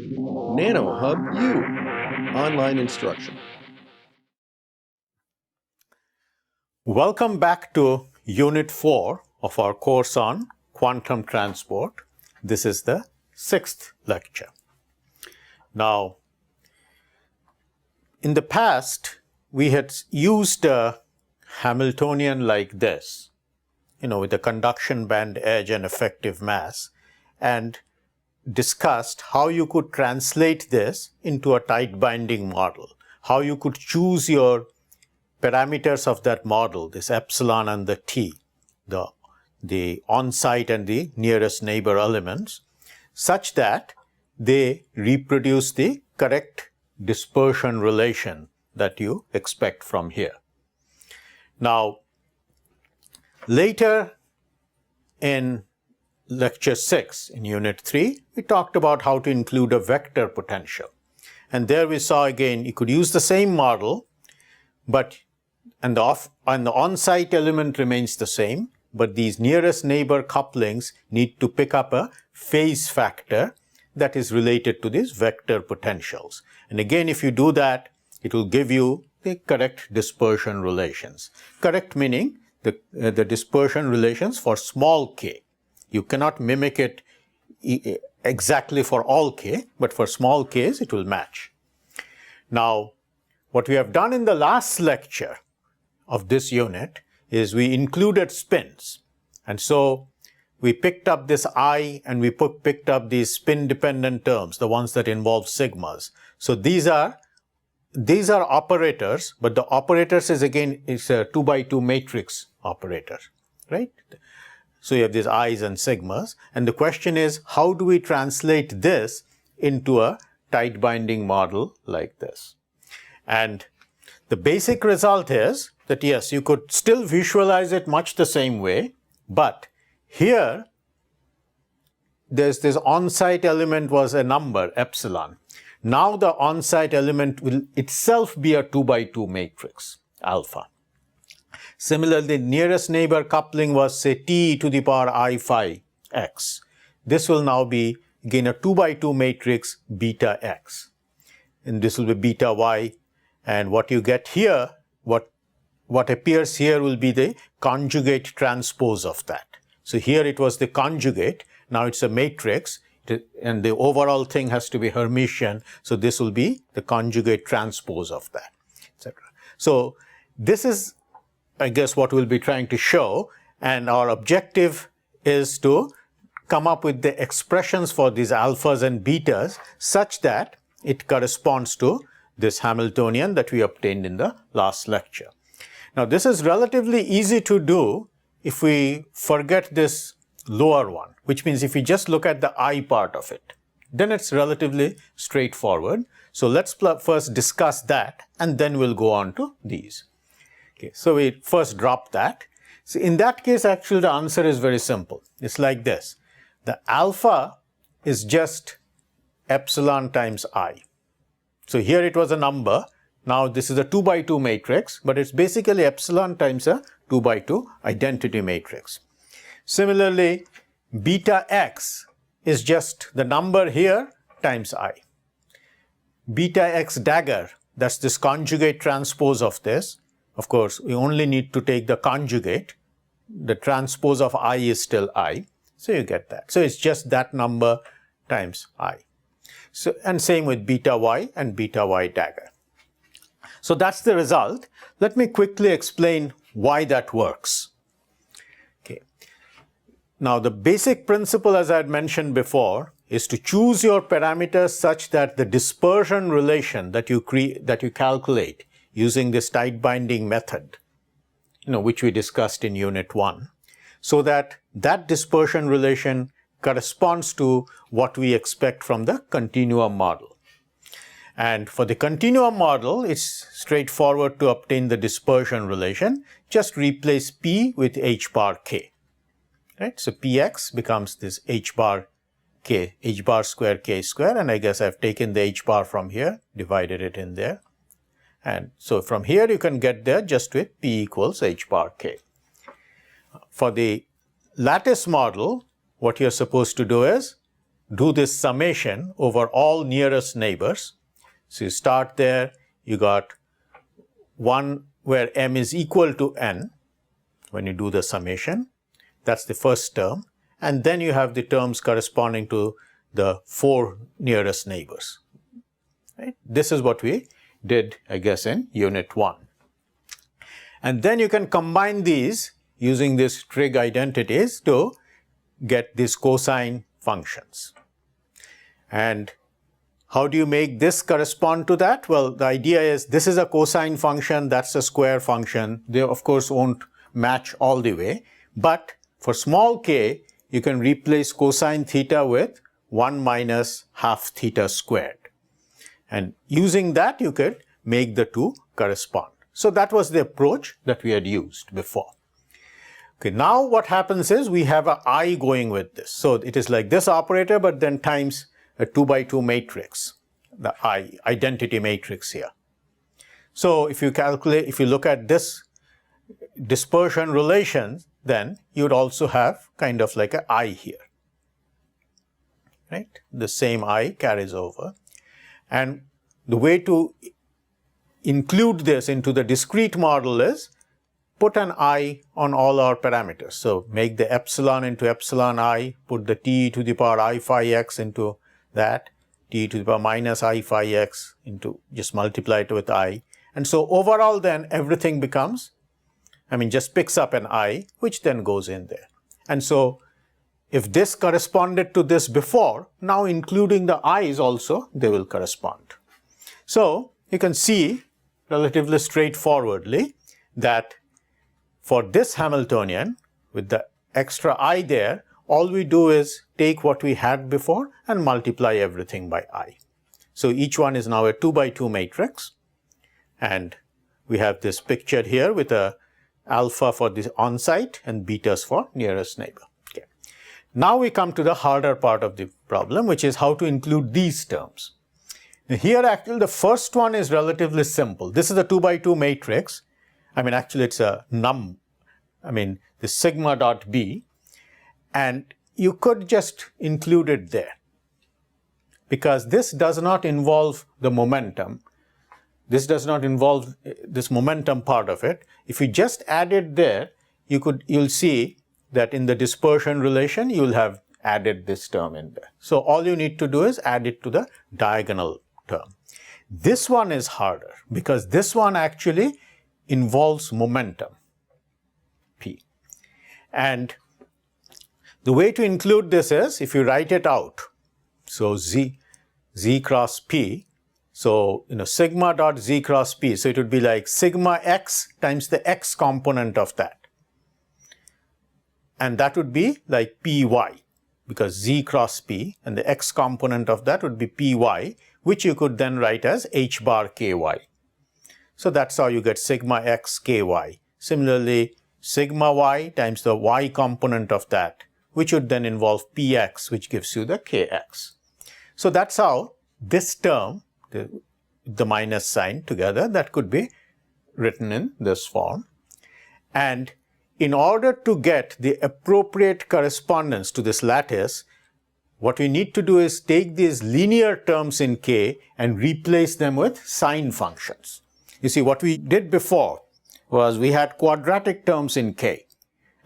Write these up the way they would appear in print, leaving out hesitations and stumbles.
nanoHUB-U, online instruction. Welcome back to Unit 4 of our course on quantum transport. This is the 6th lecture. Now, in the past, we had used a Hamiltonian like this, with a conduction band edge and effective mass, and discussed how you could translate this into a tight binding model, how you could choose your parameters of that model, this epsilon and the t, the on-site and the nearest neighbor elements, such that they reproduce the correct dispersion relation that you expect from here. Now, later in Lecture 6 in Unit 3, we talked about how to include a vector potential. And there we saw again, you could use the same model, and the on-site element remains the same, but these nearest neighbor couplings need to pick up a phase factor that is related to these vector potentials. And again, if you do that, it will give you the correct dispersion relations. Correct meaning the dispersion relations for small k. You cannot mimic it exactly for all k, but for small k's it will match. Now, what we have done in the last lecture of this unit is we included spins. And so we picked up this I and we picked up these spin-dependent terms, the ones that involve sigmas. So these are operators, but the operators is again a 2x2 matrix operator, right? So you have these i's and sigmas, and the question is, how do we translate this into a tight binding model like this? And the basic result is that yes, you could still visualize it much the same way, but here there's this on-site element was a number, epsilon. Now the on-site element will itself be a 2x2 matrix, alpha. Similarly, nearest neighbor coupling was, say, t to the power I phi x. This will now be again a 2x2 matrix beta x. And this will be beta y. And what you get here, what appears here will be the conjugate transpose of that. So here it was the conjugate. Now it's a matrix. And the overall thing has to be Hermitian. So this will be the conjugate transpose of that, etc. So this is, I guess, what we'll be trying to show, and our objective is to come up with the expressions for these alphas and betas such that it corresponds to this Hamiltonian that we obtained in the last lecture. Now, this is relatively easy to do if we forget this lower one, which means if we just look at the I part of it, then it's relatively straightforward. So let's first discuss that, and then we'll go on to these. Okay, so we first drop that. So in that case, actually, the answer is very simple. It's like this. The alpha is just epsilon times I. So here it was a number. Now this is a 2x2 matrix, but it's basically epsilon times a 2x2 identity matrix. Similarly, beta x is just the number here times I. Beta x dagger, that's this conjugate transpose of this. Of course, we only need to take the conjugate. The transpose of I is still I. So you get that. So it's just that number times I. So, and same with beta y and beta y dagger. So that's the result. Let me quickly explain why that works. Okay. Now the basic principle, as I had mentioned before, is to choose your parameters such that the dispersion relation that you calculate using this tight binding method, which we discussed in Unit 1, so that that dispersion relation corresponds to what we expect from the continuum model. And for the continuum model, it's straightforward to obtain the dispersion relation. Just replace P with h bar k. Right? So Px becomes this h bar k, h bar square k square, and I guess I've taken the h bar from here, divided it in there. And so from here you can get there just with P equals h bar k. For the lattice model, what you're supposed to do is do this summation over all nearest neighbors. So you start there, you got 1 where m is equal to n when you do the summation. That's the first term. And then you have the terms corresponding to the 4 nearest neighbors. Right? This is what we did, I guess, in Unit 1. And then you can combine these using these trig identities to get these cosine functions. And how do you make this correspond to that? Well, the idea is this is a cosine function, that's a square function. They, of course, won't match all the way. But for small k, you can replace cosine theta with 1 minus half theta squared. And using that, you could make the two correspond. So that was the approach that we had used before. Okay, now what happens is we have an I going with this. So it is like this operator, but then times a 2 by 2 matrix, the I identity matrix here. So if you calculate, if you look at this dispersion relation, then you would also have kind of like an I here. Right? The same I carries over. And the way to include this into the discrete model is put an I on all our parameters. So make the epsilon into epsilon I, put the t to the power I phi x into that, t to the power minus I phi x into, just multiply it with I. And so overall then everything becomes, just picks up an I, which then goes in there. And so if this corresponded to this before, now including the i's also, they will correspond. So you can see relatively straightforwardly that for this Hamiltonian, with the extra I there, all we do is take what we had before and multiply everything by I. So each one is now a 2 by 2 matrix. And we have this pictured here with a alpha for the on-site and betas for nearest neighbor. Okay. Now we come to the harder part of the problem, which is how to include these terms. Here actually the first one is relatively simple. This is a 2 by 2 matrix. Actually it's a num, the sigma dot b, and you could just include it there because this does not involve the momentum. This does not involve this momentum part of it. If you just add it there, you'll see that in the dispersion relation, you'll have added this term in there. So all you need to do is add it to the diagonal term. This one is harder because this one actually involves momentum, p. And the way to include this is if you write it out. So z cross p. So, sigma dot z cross p. So it would be like sigma x times the x component of that. And that would be like py, because z cross p and the x component of that would be py, which you could then write as h bar ky. So that's how you get sigma x ky. Similarly, sigma y times the y component of that, which would then involve px, which gives you the kx. So that's how this term, the minus sign together, that could be written in this form. And in order to get the appropriate correspondence to this lattice, what we need to do is take these linear terms in k and replace them with sine functions. You see, what we did before was we had quadratic terms in k,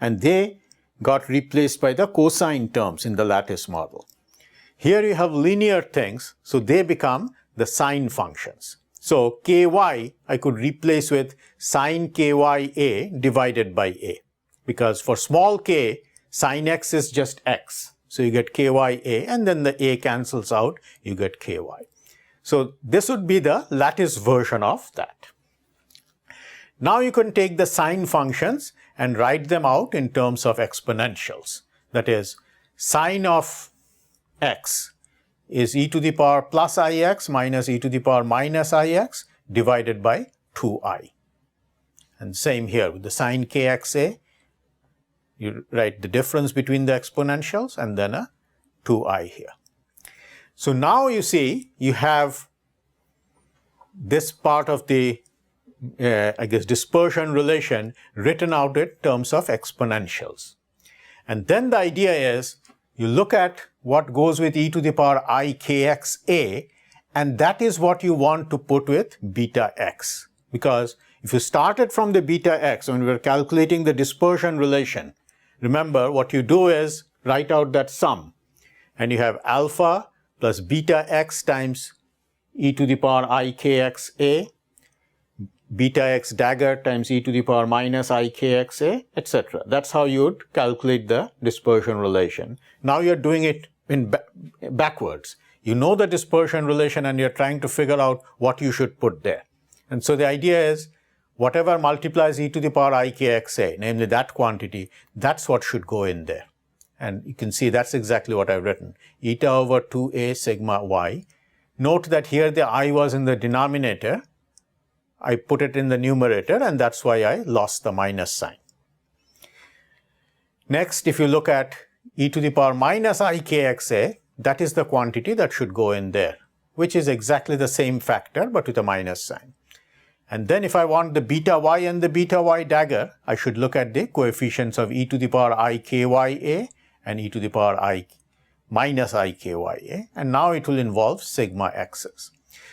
and they got replaced by the cosine terms in the lattice model. Here you have linear things, so they become the sine functions. So ky I could replace with sine ky a divided by a, because for small k, sine x is just x. So you get ky a, and then the a cancels out, you get ky. So this would be the lattice version of that. Now you can take the sine functions and write them out in terms of exponentials. That is, sine of x is e to the power plus ix minus e to the power minus ix divided by 2i. And same here with the sine kxa, you write the difference between the exponentials and then a 2i here. So now you see you have this part of the dispersion relation written out in terms of exponentials. And then the idea is you look at what goes with e to the power I kxa, and that is what you want to put with beta x. Because if you started from the beta x, when we were calculating the dispersion relation, remember what you do is write out that sum, and you have alpha plus beta x times e to the power I kxa, beta x dagger times e to the power minus I kxa, etc. That's how you would calculate the dispersion relation. Now you're doing it in backwards. You know the dispersion relation and you're trying to figure out what you should put there. And so the idea is whatever multiplies e to the power I kxa, namely that quantity, that's what should go in there. And you can see that's exactly what I've written. Eta over 2a sigma y. Note that here the I was in the denominator. I put it in the numerator, and that's why I lost the minus sign. Next, if you look at e to the power minus I kxa, that is the quantity that should go in there, which is exactly the same factor but with a minus sign. And then if I want the beta y and the beta y dagger, I should look at the coefficients of e to the power I kya and e to the power I minus I kya, and now it will involve sigma x's.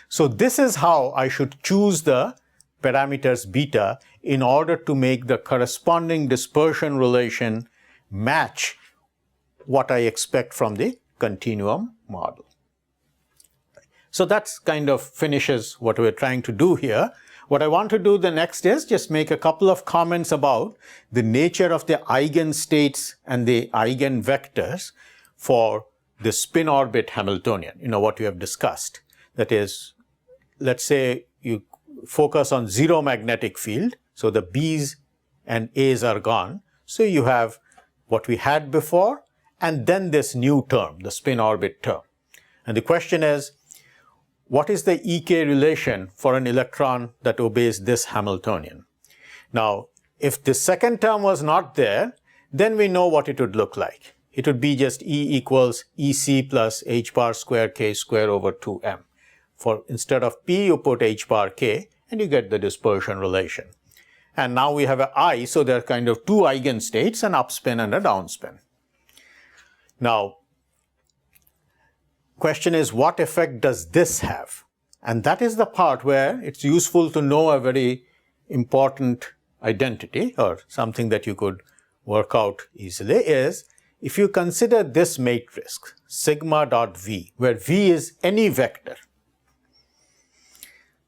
So this is how I should choose the parameters beta in order to make the corresponding dispersion relation match what I expect from the continuum model. So that's kind of finishes what we're trying to do here. What I want to do the next is just make a couple of comments about the nature of the eigenstates and the eigenvectors for the spin orbit Hamiltonian, what you have discussed. That is, let's say you focus on zero magnetic field, so the B's and A's are gone. So you have what we had before, and then this new term, the spin orbit term. And the question is, what is the EK relation for an electron that obeys this Hamiltonian? Now, if the second term was not there, then we know what it would look like. It would be just E equals EC plus h bar square k square over 2m. For instead of P, you put h bar k, and you get the dispersion relation. And now we have an I, so there are kind of two eigenstates, an upspin and a downspin. Now, question is, what effect does this have? And that is the part where it's useful to know a very important identity, or something that you could work out easily, is if you consider this matrix, sigma dot v, where v is any vector,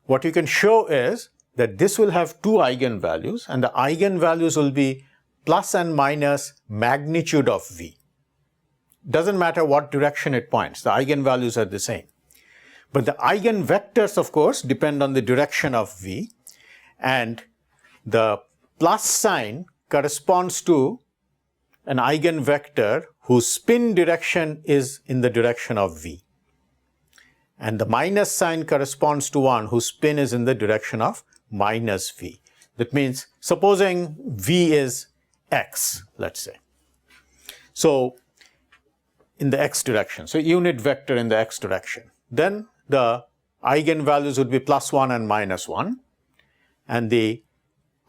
what you can show is that this will have two eigenvalues, and the eigenvalues will be plus and minus magnitude of v. Doesn't matter what direction it points, the eigenvalues are the same. But the eigenvectors, of course, depend on the direction of v, and the plus sign corresponds to an eigenvector whose spin direction is in the direction of v. And the minus sign corresponds to one whose spin is in the direction of minus v. That means, supposing v is x, let's say. So, in the x direction, so unit vector in the x direction. Then the eigenvalues would be plus 1 and minus 1. And the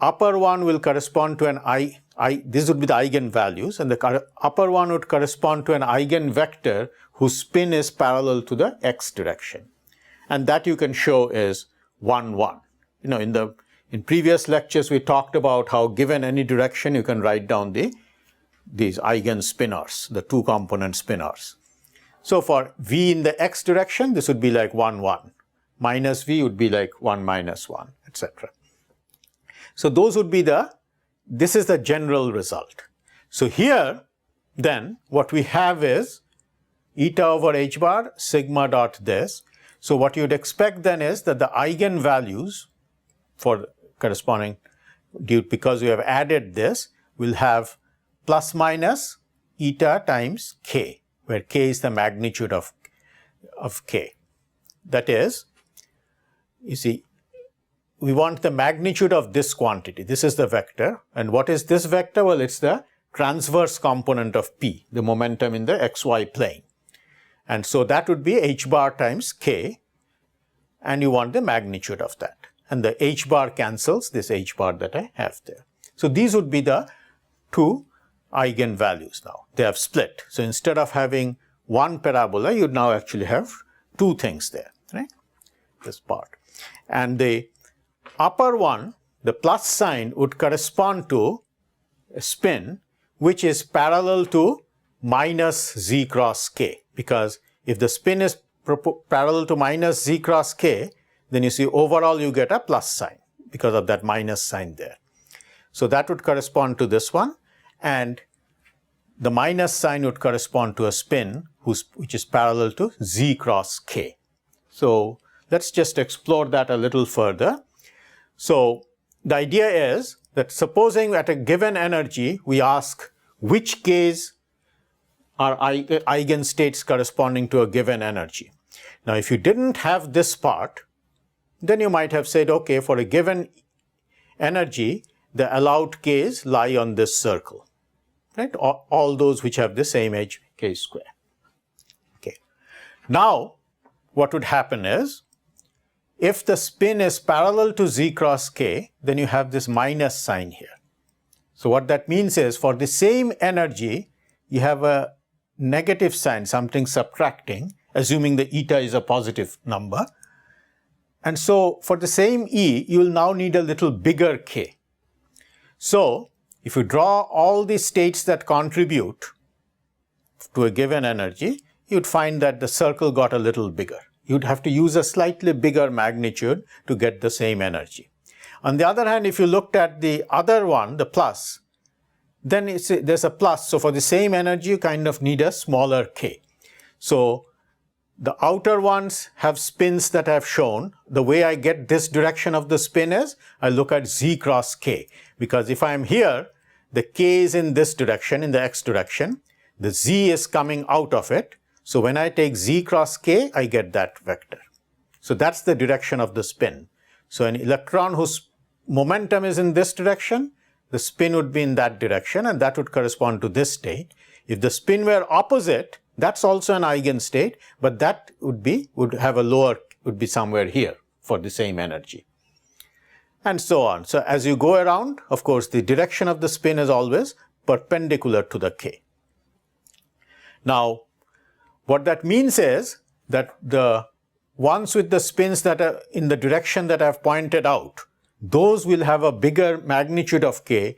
upper one will correspond to an this would be the eigenvalues, and the upper one would correspond to an eigenvector whose spin is parallel to the x direction. And that you can show is 1, 1. In previous lectures we talked about how given any direction you can write down these eigenspinors, the two component spinors. So for v in the x direction, this would be like 1, 1. Minus v would be like 1 minus 1, etc. So those would be this is the general result. So here, then, what we have is eta over h bar sigma dot this. So what you'd expect then is that the eigenvalues for corresponding, because we have added this, will have plus minus eta times k, where k is the magnitude of k. That is, you see, we want the magnitude of this quantity. This is the vector. And what is this vector? Well, it's the transverse component of p, the momentum in the xy plane. And so that would be h bar times k, and you want the magnitude of that. And the h bar cancels this h bar that I have there. So these would be the two eigenvalues now. They have split. So instead of having one parabola, you'd now actually have two things there, right? This part. And the upper one, the plus sign, would correspond to a spin which is parallel to minus z cross k, because if the spin is parallel to minus z cross k, then you see overall you get a plus sign because of that minus sign there. So that would correspond to this one, and the minus sign would correspond to a spin which is parallel to z cross k. So let's just explore that a little further. So the idea is that supposing at a given energy we ask which k's are eigenstates corresponding to a given energy. Now if you didn't have this part, then you might have said, okay, for a given energy, the allowed k's lie on this circle, right? All those which have the same edge, k square. Okay. Now, what would happen is, if the spin is parallel to z cross k, then you have this minus sign here. So what that means is, for the same energy, you have a negative sign, something subtracting, assuming the eta is a positive number. And so for the same E, you will now need a little bigger k. So if you draw all the states that contribute to a given energy, you'd find that the circle got a little bigger. You'd have to use a slightly bigger magnitude to get the same energy. On the other hand, if you looked at the other one, the plus, then there's a plus. So for the same energy, you kind of need a smaller k. So the outer ones have spins that I've shown. The way I get this direction of the spin is, I look at z cross k. Because if I'm here, the k is in this direction, in the x direction. The z is coming out of it. So when I take z cross k, I get that vector. So that's the direction of the spin. So an electron whose momentum is in this direction, the spin would be in that direction, and that would correspond to this state. If the spin were opposite, that's also an eigenstate, but that would be somewhere here for the same energy. And so on. So as you go around, of course, the direction of the spin is always perpendicular to the k. Now, what that means is that the ones with the spins that are in the direction that I've pointed out, those will have a bigger magnitude of k,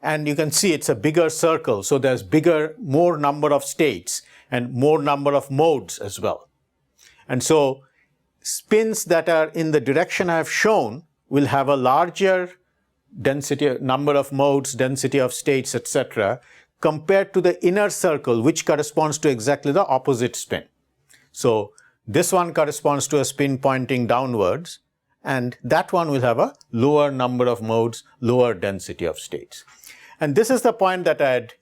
and you can see it's a bigger circle, so there's more number of states and more number of modes as well. And so spins that are in the direction I've shown will have a larger density, number of modes, density of states, etc., compared to the inner circle, which corresponds to exactly the opposite spin. So this one corresponds to a spin pointing downwards, and that one will have a lower number of modes, lower density of states. And this is the point that I had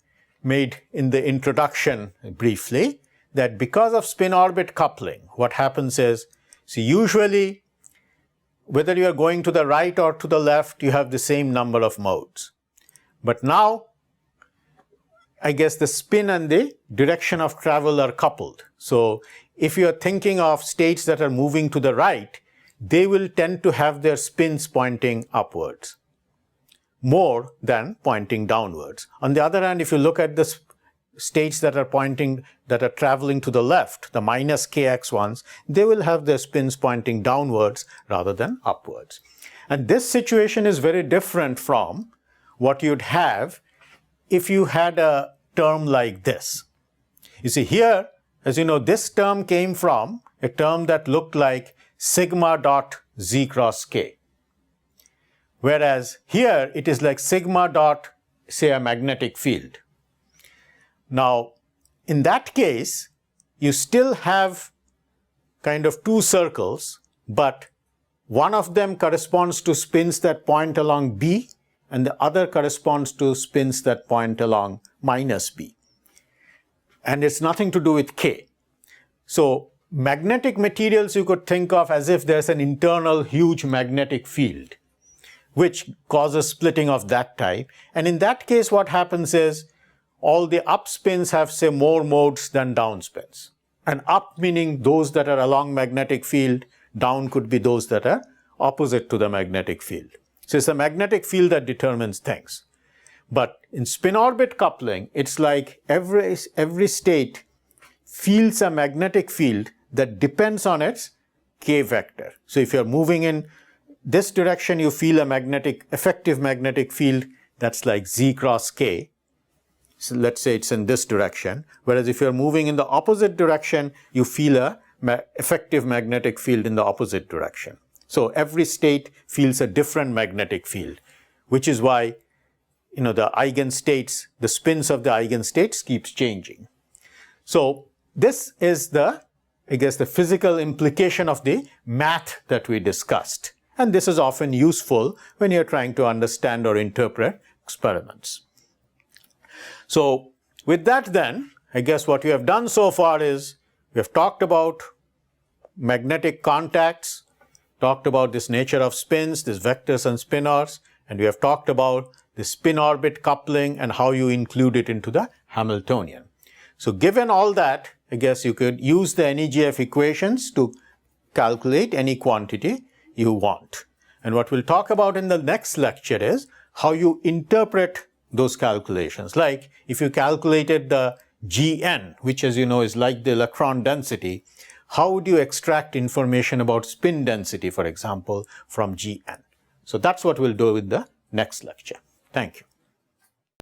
made in the introduction briefly, that because of spin-orbit coupling, what happens is, see, usually whether you are going to the right or to the left, you have the same number of modes. But now, I guess the spin and the direction of travel are coupled. So if you are thinking of states that are moving to the right, they will tend to have their spins pointing upwards more than pointing downwards. On the other hand, if you look at the states that are traveling to the left, the minus kx ones, they will have their spins pointing downwards rather than upwards. And this situation is very different from what you'd have if you had a term like this. You see here, as you know, this term came from a term that looked like sigma dot z cross k. Whereas here it is like sigma dot, say, a magnetic field. Now, in that case, you still have kind of two circles, but one of them corresponds to spins that point along b, and the other corresponds to spins that point along minus b. And it's nothing to do with k. So magnetic materials you could think of as if there's an internal huge magnetic field, which causes splitting of that type. And in that case, what happens is all the up spins have, say, more modes than down spins. And up meaning those that are along magnetic field, down could be those that are opposite to the magnetic field. So it's the magnetic field that determines things. But in spin-orbit coupling, it's like every state feels a magnetic field that depends on its k vector. So if you're moving in this direction, you feel a effective magnetic field that's like z cross k. So let's say it's in this direction. Whereas if you're moving in the opposite direction, you feel a effective magnetic field in the opposite direction. So every state feels a different magnetic field, which is why the eigenstates, the spins of the eigenstates keeps changing. So this is the physical implication of the math that we discussed. And this is often useful when you're trying to understand or interpret experiments. So with that then, I guess what we have done so far is we have talked about magnetic contacts, talked about this nature of spins, these vectors and spinors, and we have talked about the spin-orbit coupling and how you include it into the Hamiltonian. So given all that, I guess you could use the NEGF equations to calculate any quantity you want. And what we'll talk about in the next lecture is how you interpret those calculations. Like if you calculated the Gn, which as you know is like the electron density, how would you extract information about spin density, for example, from Gn? So that's what we'll do with the next lecture. Thank you.